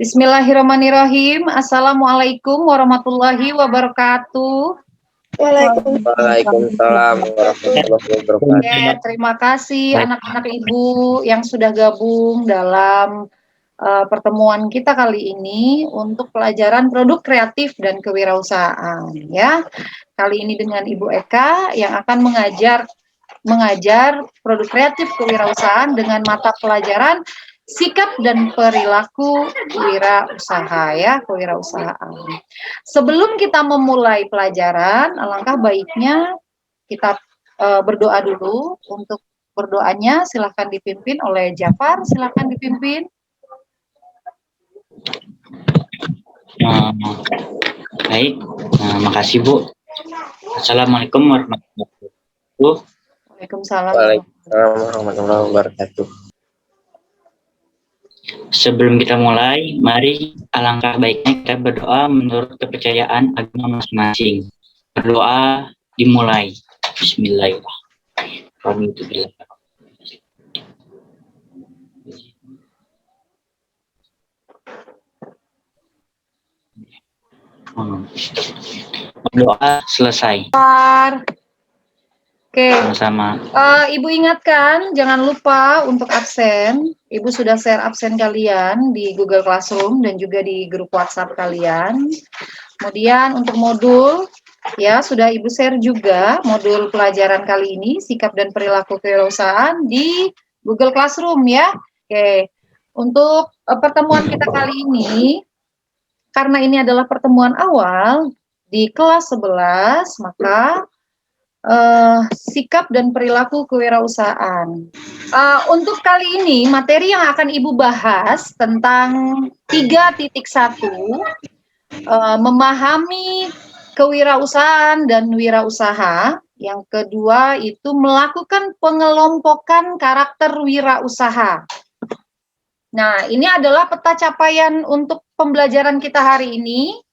Bismillahirrahmanirrahim. Assalamualaikum warahmatullahi wabarakatuh. Waalaikumsalam warahmatullahi wabarakatuh. Terima kasih anak-anak Ibu yang sudah gabung dalam pertemuan kita kali ini untuk pelajaran produk kreatif dan kewirausahaan ya. Kali ini dengan Ibu Eka yang akan mengajar produk kreatif kewirausahaan dengan mata pelajaran sikap dan perilaku wirausaha ya, kewirausahaan. Sebelum kita memulai pelajaran, alangkah baiknya kita berdoa dulu. Untuk berdoanya silahkan dipimpin oleh Jafar, silahkan dipimpin. Baik, makasih Bu. Assalamualaikum warahmatullahi wabarakatuh. Waalaikumsalam warahmatullahi wabarakatuh. Sebelum kita mulai, mari alangkah baiknya kita berdoa menurut kepercayaan agama masing-masing. Berdoa dimulai. Bismillahirrahmanirrahim. Berdoa selesai. Oke. Sama-sama. Ibu ingatkan, jangan lupa untuk absen. Ibu sudah share absen kalian di Google Classroom dan juga di grup WhatsApp kalian. Kemudian untuk modul, ya sudah Ibu share juga modul pelajaran kali ini, sikap dan perilaku kewirausahaan di Google Classroom ya. Oke, untuk pertemuan kita kali ini, karena ini adalah pertemuan awal di kelas 11, maka sikap dan perilaku kewirausahaan. Untuk kali ini, materi yang akan Ibu bahas tentang 3.1, memahami kewirausahaan dan wirausaha. Yang kedua itu melakukan pengelompokan karakter wirausaha. Nah, ini adalah peta capaian untuk pembelajaran kita hari ini.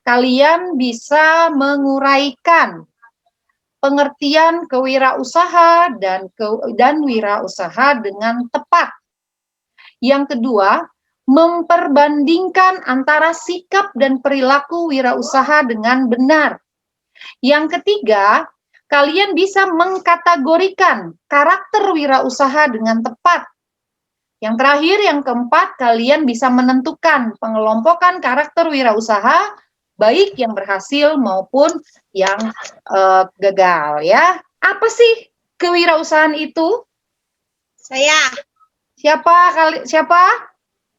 Kalian bisa menguraikan pengertian kewirausaha dan wirausaha dengan tepat. Yang kedua, memperbandingkan antara sikap dan perilaku wirausaha dengan benar. Yang ketiga, kalian bisa mengkategorikan karakter wirausaha dengan tepat. Yang terakhir, yang keempat, kalian bisa menentukan pengelompokan karakter wirausaha baik yang berhasil maupun yang gagal ya. Apa sih kewirausahaan itu? Saya. Siapa?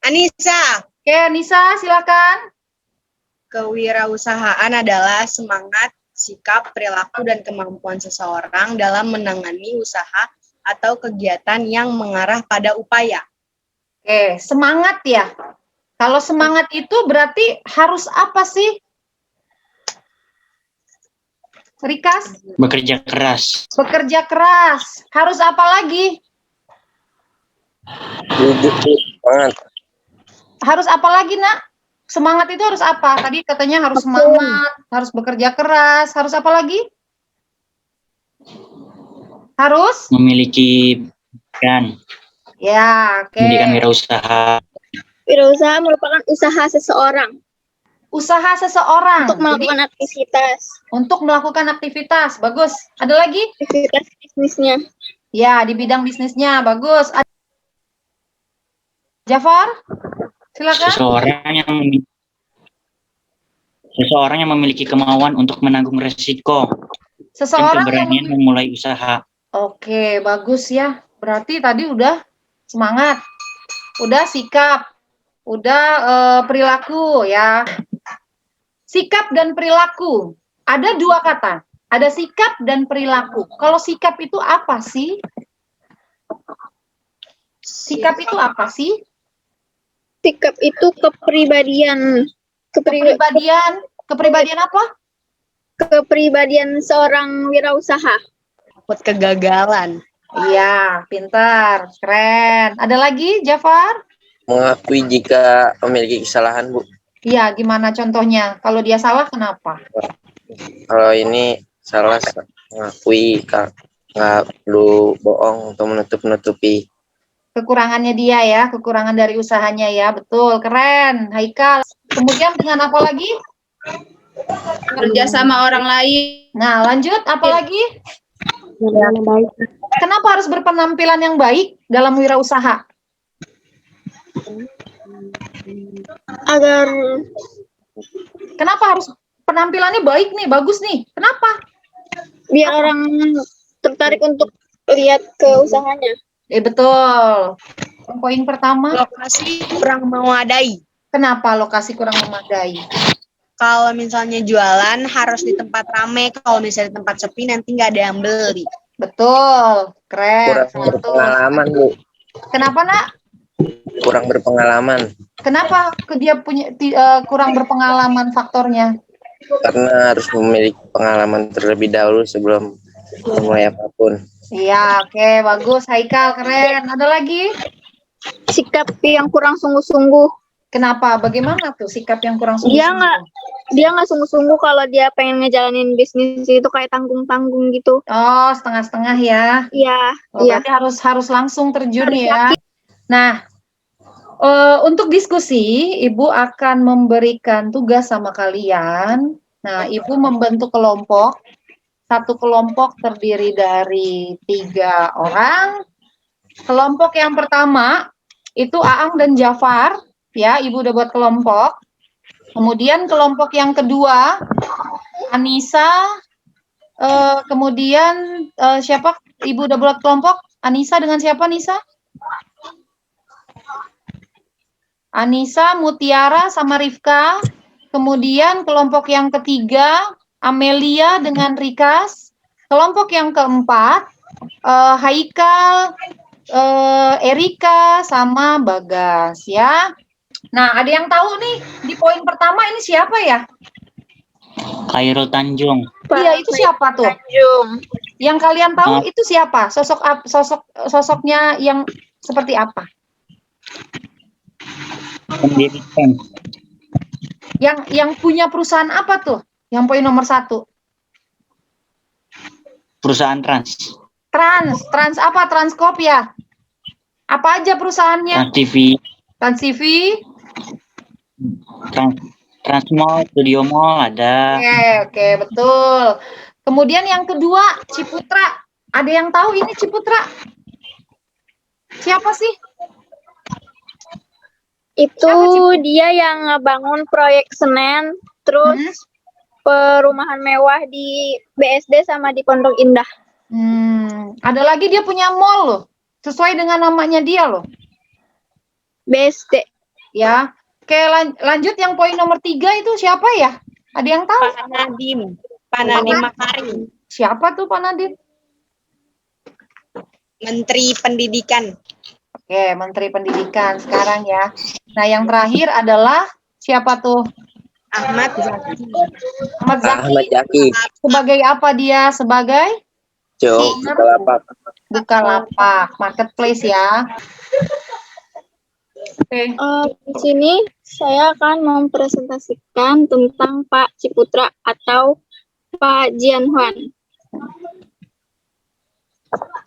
Anissa. Oke, Anissa silakan. Kewirausahaan adalah semangat, sikap, perilaku, dan kemampuan seseorang dalam menangani usaha atau kegiatan yang mengarah pada upaya. Oke, semangat ya. Kalau semangat itu berarti harus apa sih? Rikas? Bekerja keras. Bekerja keras. Harus apa lagi? Semangat. Harus apa lagi, Nak? Semangat itu harus apa? Tadi katanya harus semangat, harus bekerja keras. Harus apa lagi? Harus? Memiliki pendidikan. Ya, oke. Pendidikan wirausaha. Wirausaha merupakan usaha seseorang. Usaha seseorang. Untuk melakukan aktivitas. Untuk melakukan aktivitas. Bagus. Ada lagi? Aktivitas bisnisnya. Ya, di bidang bisnisnya. Bagus. Jafar? Silakan. Seseorang yang memiliki kemauan untuk menanggung resiko. Seseorang dan keberanian memulai usaha. Oke, bagus ya. Berarti tadi udah semangat. Udah sikap. Udah perilaku ya. Sikap dan perilaku. Ada dua kata. Ada sikap dan perilaku. Kalau sikap itu apa sih? Sikap itu apa sih? Sikap itu kepribadian. Kepribadian apa? Kepribadian seorang wirausaha. Buat kegagalan. Iya, pintar. Keren. Ada lagi, Jafar? Mengakui jika memiliki kesalahan, Bu. Iya, gimana contohnya? Kalau dia salah, kenapa? Kalau ini salah, mengakui nggak perlu bohong untuk menutupi Kekurangannya dia ya, kekurangan dari usahanya ya. Betul, keren. Haikal. Kemudian dengan apa lagi? Kerja sama orang lain. Nah, lanjut apa lagi? Kenapa harus berpenampilan yang baik dalam wirausaha? Agar Kenapa harus penampilannya baik nih, bagus nih? Kenapa? biar orang tertarik untuk lihat ke usahanya. Betul. Poin pertama, Lokasi kurang memadai. kenapa lokasi kurang memadai? Kalau misalnya jualan harus di tempat rame, kalau misalnya di tempat sepi nanti nggak ada yang beli. Betul, keren. kurang Satu. berpengalaman Bu, Kenapa nak? kurang berpengalaman Kenapa dia punya kurang berpengalaman faktornya? karena harus memiliki pengalaman terlebih dahulu sebelum memulai apapun. Iya, oke, bagus. Haikal, keren. Ada lagi? Sikap yang kurang sungguh-sungguh. Kenapa? Bagaimana tuh sikap yang kurang Dia sungguh-sungguh? Dia nggak sungguh-sungguh kalau dia pengen ngejalanin bisnis itu, kayak tanggung-tanggung gitu. Oh, setengah-setengah ya. Iya, Oh, iya. berarti harus langsung terjun Harus ya. Nah, untuk diskusi, Ibu akan memberikan tugas sama kalian. Nah, Ibu membentuk kelompok. Satu kelompok terdiri dari 3 orang. Kelompok yang pertama itu Aang dan Jafar, ya. Ibu udah buat kelompok. Kemudian kelompok yang kedua Anissa. Kemudian siapa? Ibu udah buat kelompok. Anissa dengan siapa, Nisa? Anissa, Mutiara, sama Rifka. Kemudian kelompok yang ketiga, Amelia dengan Rikas. Kelompok yang keempat, Haikal, Erika, sama Bagas ya. Nah, ada yang tahu nih di poin pertama ini siapa ya? Khairul Tanjung. Iya, itu siapa tuh? Tanjung. Yang kalian tahu itu siapa? Sosoknya yang seperti apa? Pendidikan. Yang punya perusahaan apa tuh? Yang poin nomor 1. Perusahaan Trans. Trans apa? Transkop ya? Apa aja perusahaannya? Trans TV. Trans TV. Transmall, Studio Mall ada. Oke, betul. Kemudian yang kedua, Ciputra. Ada yang tahu ini Ciputra? Siapa sih? Itu dia yang ngebangun proyek Senen, terus perumahan mewah di BSD sama di Pondok Indah. Ada lagi dia punya mall loh. Sesuai dengan namanya dia loh. BSD. Ya. Oke, lanjut yang poin nomor 3 itu siapa ya? Ada yang tahu? Pak Nadiem. Pak Nadiem Makarim. Siapa tuh Pak Nadiem? Menteri Pendidikan. Oke, Menteri Pendidikan sekarang ya. Nah, yang terakhir adalah siapa tuh? Ahmad Zaki. Ahmad Zaki. Ahmad Zaki, Sebagai apa dia? Sebagai Bukalapak. Bukalapak, marketplace ya. Oke. Di sini saya akan mempresentasikan tentang Pak Ciputra atau Pak Jianhuan.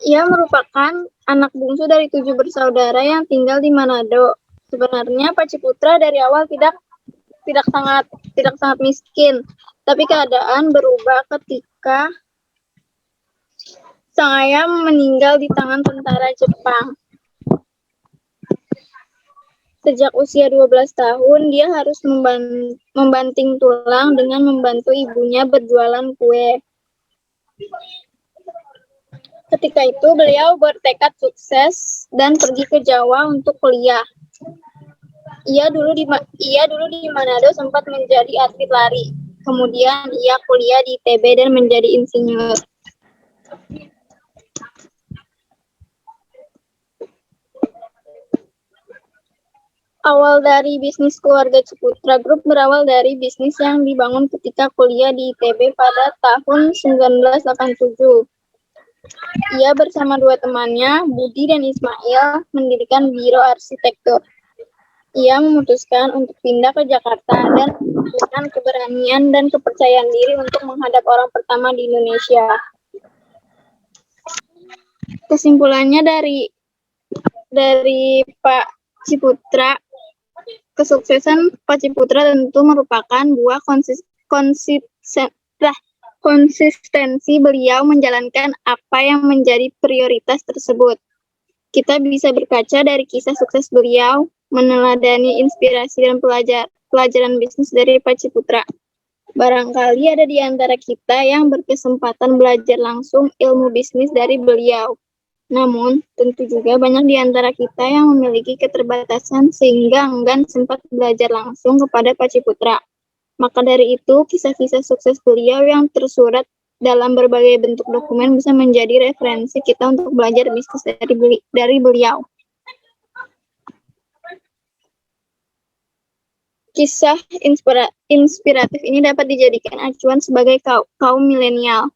Ia merupakan anak bungsu dari 7 bersaudara yang tinggal di Manado. Sebenarnya Pak Ciputra dari awal tidak sangat miskin, tapi keadaan berubah ketika sang ayah meninggal di tangan tentara Jepang. Sejak usia 12 tahun, dia harus membanting tulang dengan membantu ibunya berjualan kue. Ketika itu, beliau bertekad sukses dan pergi ke Jawa untuk kuliah. Ia dulu di Manado sempat menjadi atlet lari. Kemudian ia kuliah di ITB dan menjadi insinyur. Awal dari bisnis keluarga Ciputra Group berawal dari bisnis yang dibangun ketika kuliah di ITB pada tahun 1987. Ia bersama 2 temannya, Budi dan Ismail, mendirikan biro arsitektur. Ia memutuskan untuk pindah ke Jakarta dan menunjukkan keberanian dan kepercayaan diri untuk menghadap orang pertama di Indonesia. Kesimpulannya dari Pak Ciputra, kesuksesan Pak Ciputra tentu merupakan buah konsistensi beliau menjalankan apa yang menjadi prioritas tersebut. Kita bisa berkaca dari kisah sukses beliau, meneladani inspirasi dan pelajaran bisnis dari Pak Ciputra. Barangkali ada di antara kita yang berkesempatan belajar langsung ilmu bisnis dari beliau. Namun, tentu juga banyak di antara kita yang memiliki keterbatasan sehingga enggan sempat belajar langsung kepada Pak Ciputra. Maka dari itu, kisah-kisah sukses beliau yang tersurat dalam berbagai bentuk dokumen bisa menjadi referensi kita untuk belajar bisnis dari beliau. Kisah inspiratif ini dapat dijadikan acuan sebagai kaum milenial.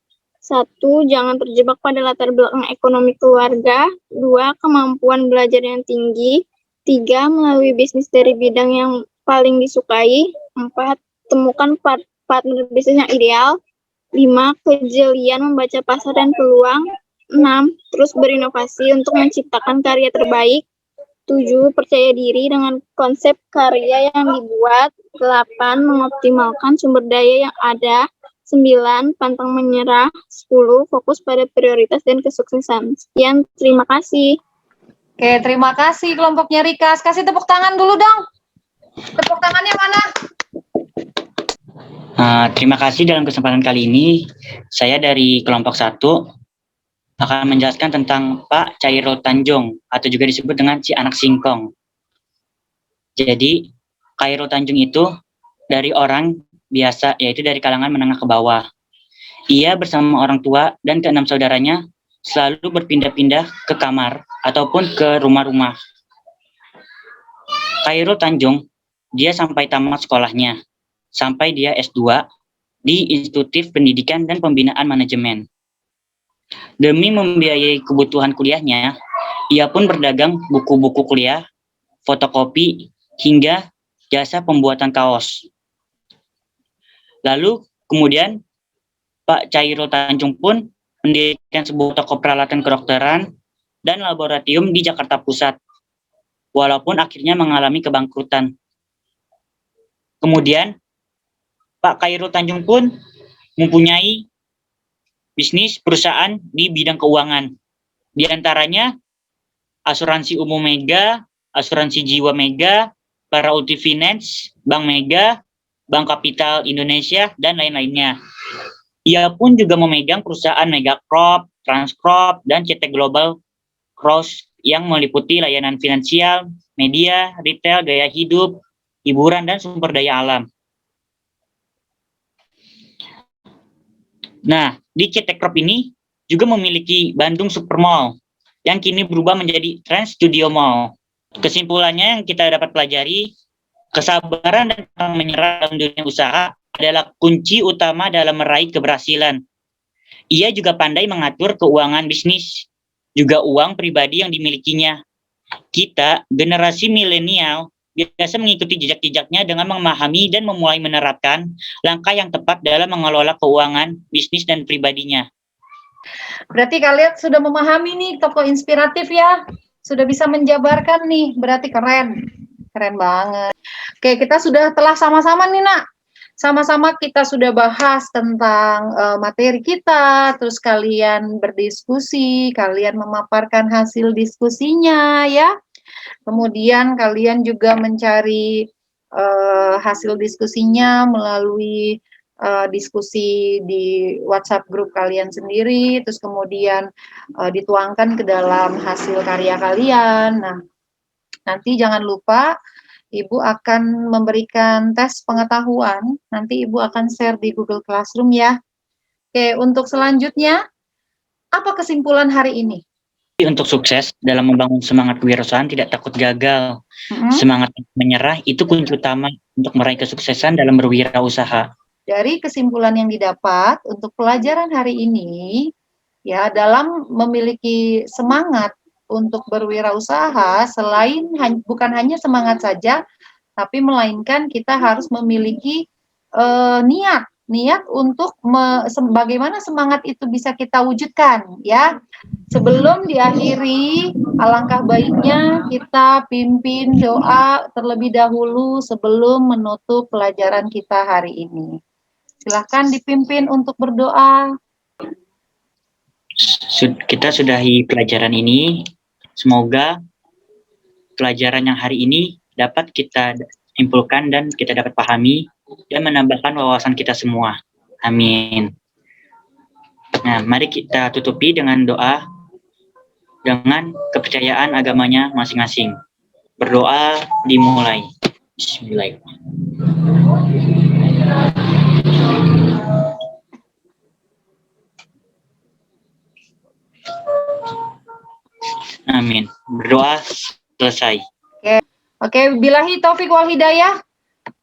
1. Jangan terjebak pada latar belakang ekonomi keluarga. 2. Kemampuan belajar yang tinggi. 3. Melalui bisnis dari bidang yang paling disukai. 4. Temukan partner bisnis yang ideal. 5. Kejelian membaca pasar dan peluang. 6. Terus berinovasi untuk menciptakan karya terbaik. 7. Percaya diri dengan konsep karya yang dibuat. 8. Mengoptimalkan sumber daya yang ada. 9. Pantang menyerah. 10. Fokus pada prioritas dan kesuksesan. Sekian, terima kasih. Oke, terima kasih kelompoknya Rikas. Kasih tepuk tangan dulu dong. Tepuk tangannya mana? Terima kasih. Dalam kesempatan kali ini, saya dari kelompok 1 akan menjelaskan tentang Pak Cairo Tanjung, atau juga disebut dengan si anak singkong. Jadi, Cairo Tanjung itu dari orang biasa, yaitu dari kalangan menengah ke bawah. Ia bersama orang tua dan ke-6 saudaranya selalu berpindah-pindah ke kamar ataupun ke rumah-rumah. Cairo Tanjung, dia sampai tamat sekolahnya, sampai dia S2 di Institut Pendidikan dan Pembinaan Manajemen. Demi membiayai kebutuhan kuliahnya, ia pun berdagang buku-buku kuliah, fotokopi, hingga jasa pembuatan kaos. Lalu kemudian Pak Cairo Tanjung pun mendirikan sebuah toko peralatan kedokteran dan laboratorium di Jakarta Pusat, walaupun akhirnya mengalami kebangkrutan. Kemudian Pak Cairo Tanjung pun mempunyai bisnis perusahaan di bidang keuangan. Di antaranya asuransi umum Mega, asuransi jiwa Mega, Para Ulti Finance, Bank Mega, Bank Kapital Indonesia, dan lain-lainnya. Ia pun juga memegang perusahaan Mega Crop, Transcorp, dan CT Global Cross yang meliputi layanan finansial, media, retail, gaya hidup, hiburan, dan sumber daya alam. Nah, di CT Crop ini juga memiliki Bandung Supermall yang kini berubah menjadi Trans Studio Mall. Kesimpulannya yang kita dapat pelajari, kesabaran dan pantang menyerah dalam dunia usaha adalah kunci utama dalam meraih keberhasilan. Ia juga pandai mengatur keuangan bisnis, juga uang pribadi yang dimilikinya. Kita, generasi milenial, biasa mengikuti jejak-jejaknya dengan memahami dan memulai menerapkan langkah yang tepat dalam mengelola keuangan, bisnis, dan pribadinya. Berarti kalian sudah memahami nih tokoh inspiratif ya. Sudah bisa menjabarkan nih, berarti keren. Keren banget. Oke, kita telah sama-sama nih, Nak. Sama-sama kita sudah bahas tentang materi kita, terus kalian berdiskusi, kalian memaparkan hasil diskusinya ya. Kemudian kalian juga mencari hasil diskusinya melalui diskusi di WhatsApp grup kalian sendiri, terus kemudian dituangkan ke dalam hasil karya kalian. Nah, nanti jangan lupa Ibu akan memberikan tes pengetahuan, nanti Ibu akan share di Google Classroom ya. Oke, untuk selanjutnya, apa kesimpulan hari ini? Untuk sukses dalam membangun semangat kewirausahaan tidak takut gagal. Semangat menyerah itu kunci utama untuk meraih kesuksesan dalam berwirausaha. Dari kesimpulan yang didapat untuk pelajaran hari ini, ya dalam memiliki semangat untuk berwirausaha, selain bukan hanya semangat saja, tapi melainkan kita harus memiliki niat untuk bagaimana semangat itu bisa kita wujudkan ya. Sebelum diakhiri, alangkah baiknya kita pimpin doa terlebih dahulu sebelum menutup pelajaran kita hari ini. Silahkan dipimpin untuk berdoa. Kita sudahi pelajaran ini. Semoga pelajaran yang hari ini dapat kita simpulkan dan kita dapat pahami dan menambahkan wawasan kita semua. Amin. Nah, mari kita tutupi dengan doa dengan kepercayaan agamanya masing-masing. Berdoa dimulai. Bismillahirrahmanirrahim. Amin. Berdoa selesai. Oke, billahi taufik wal hidayah.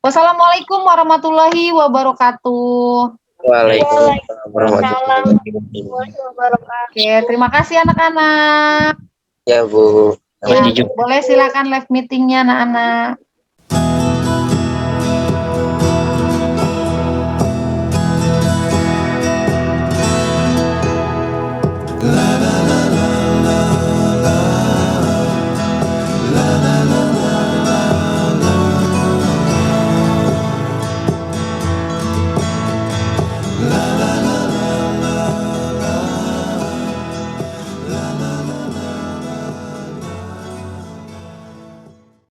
Wassalamualaikum warahmatullahi wabarakatuh. Waalaikumsalam warahmatullahi wabarakatuh. Oke, terima kasih anak-anak. Ya, Bu. Ya, boleh silakan live meetingnya anak-anak.